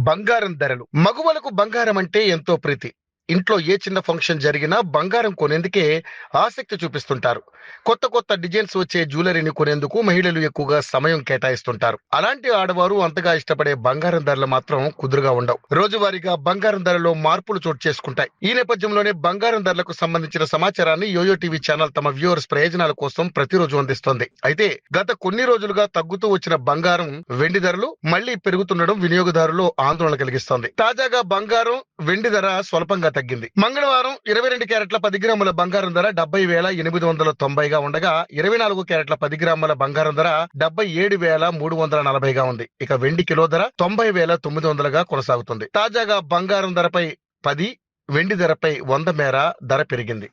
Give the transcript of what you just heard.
బంగారం ధరలు. మగువలకు బంగారం అంటే ఎంతో ప్రీతి. ఇంట్లో ఏ చిన్న ఫంక్షన్ జరిగినా బంగారం కొనేందుకే ఆసక్తి చూపిస్తుంటారు. కొత్త కొత్త డిజైన్స్ వచ్చే జ్యువెలరీని కొనేందుకు మహిళలు ఎక్కువగా సమయం కేటాయిస్తుంటారు. అలాంటి ఆడవారు అంతగా ఇష్టపడే బంగారం ధరలు మాత్రం కుదురుగా ఉండవు. రోజువారీగా బంగారం ధరలో మార్పులు చోటు చేసుకుంటాయి. ఈ నేపథ్యంలోనే బంగారం ధరలకు సంబంధించిన సమాచారాన్ని యోయో టీవీ ఛానల్ తమ వ్యూవర్స్ ప్రయోజనాల కోసం ప్రతిరోజు అందిస్తోంది. అయితే గత కొన్ని రోజులుగా తగ్గుతూ వచ్చిన బంగారం, వెండి ధరలు మళ్లీ పెరుగుతుండడం వినియోగదారులు ఆందోళన కలిగిస్తోంది. తాజాగా బంగారం, వెండి ధర స్వల్పంగా తగ్గింది. మంగళవారం 22 క్యారెట్ల 10 గ్రాముల బంగారం ధర 70,890గా ఉండగా 24 క్యారెట్ల 10 గ్రాముల బంగారం ధర 77,340గా ఉంది. ఇక వెండి కిలో ధర 90,900గా కొనసాగుతుంది. తాజాగా బంగారం ధరపై 10, వెండి ధరపై 100 మేర ధర పెరిగింది.